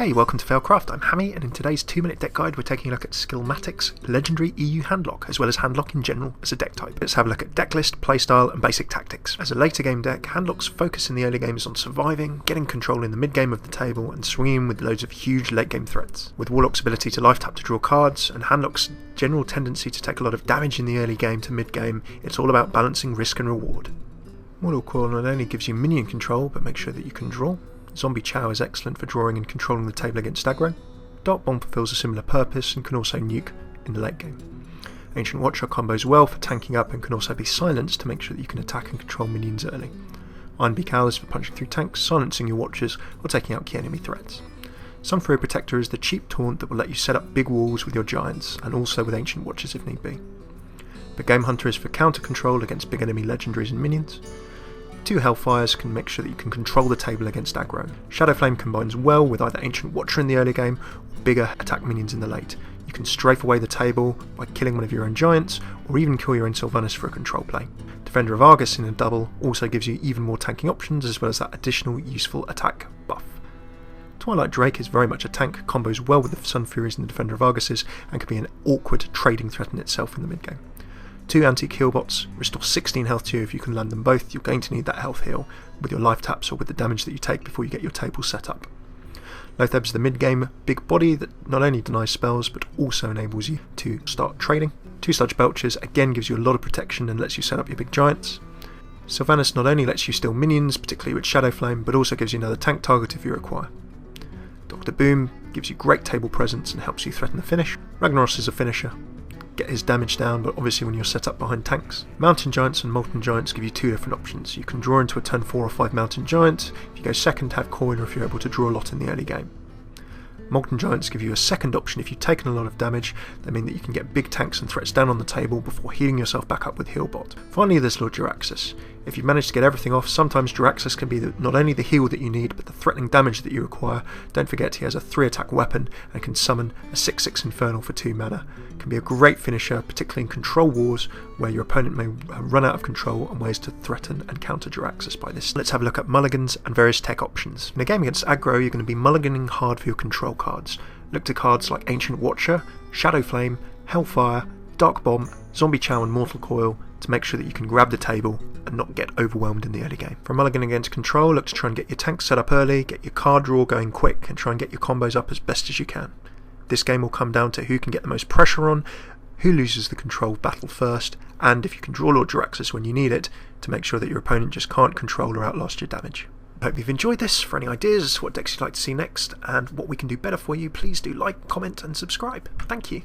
Hey, welcome to FailCraft, I'm Hammy, and in today's 2-minute deck guide we're taking a look at Skillzmatic's legendary EU Handlock, as well as Handlock in general as a deck type. Let's have a look at decklist, playstyle and basic tactics. As a later game deck, Handlock's focus in the early game is on surviving, getting control in the mid game of the table and swinging with loads of huge late game threats. With Warlock's ability to life tap to draw cards, and Handlock's general tendency to take a lot of damage in the early game to mid game, it's all about balancing risk and reward. Warlock Coil not only gives you minion control, but make sure that you can draw. Zombie Chow is excellent for drawing and controlling the table against aggro. Dark Bomb fulfills a similar purpose and can also nuke in the late game. Ancient Watcher combos well for tanking up and can also be silenced to make sure that you can attack and control minions early. Iron Beak Owl is for punching through tanks, silencing your watchers or taking out key enemy threats. Sunfury Protector is the cheap taunt that will let you set up big walls with your giants and also with Ancient Watchers if need be. But Game Hunter is for counter control against big enemy legendaries and minions. 2 Hellfires can make sure that you can control the table against aggro. Shadow Flame combines well with either Ancient Watcher in the early game or bigger attack minions in the late. You can strafe away the table by killing one of your own giants or even kill your own Sylvanas for a control play. Defender of Argus in a double also gives you even more tanking options as well as that additional useful attack buff. Twilight Drake is very much a tank, combos well with the Sun Furies and the Defender of Arguses and can be an awkward trading threat in itself in the mid game. 2 anti-heal bots restore 16 health to you if you can land them both. You're going to need that health heal with your life taps or with the damage that you take before you get your table set up. Lotheb's the mid-game big body that not only denies spells but also enables you to start trading. 2 Sludge Belchers again gives you a lot of protection and lets you set up your big giants. Sylvanas not only lets you steal minions, particularly with Shadow Flame, but also gives you another tank target if you require. Dr. Boom gives you great table presence and helps you threaten the finish. Ragnaros is a finisher. Get his damage down, but obviously when you're set up behind tanks. Mountain Giants and Molten Giants give you 2 different options. You can draw into a turn 4 or 5 Mountain Giant. If you go second, have coin, or if you're able to draw a lot in the early game. Molten Giants give you a second option if you've taken a lot of damage. They mean that you can get big tanks and threats down on the table before healing yourself back up with Healbot. Finally, there's Lord JARRAXUS. If you've managed to get everything off, sometimes JARRAXUS can be not only the heal that you need, but the threatening damage that you require. Don't forget he has a 3 attack weapon and can summon a 6/6 Infernal for 2 mana. Can be a great finisher, particularly in control wars, where your opponent may run out of control and ways to threaten and counter JARRAXUS by this. Let's have a look at mulligans and various tech options. In a game against aggro, you're going to be mulliganing hard for your control cards. Look to cards like Ancient Watcher, Shadow Flame, Hellfire, Dark Bomb, Zombie Chow and Mortal Coil to make sure that you can grab the table and not get overwhelmed in the early game. For a mulligan against control, look to try and get your tanks set up early, get your card draw going quick and try and get your combos up as best as you can. This game will come down to who can get the most pressure on, who loses the control battle first, and if you can draw Lord JARRAXUS when you need it to make sure that your opponent just can't control or outlast your damage. I hope you've enjoyed this. For any ideas, what decks you'd like to see next, and what we can do better for you, please do like, comment and subscribe. Thank you.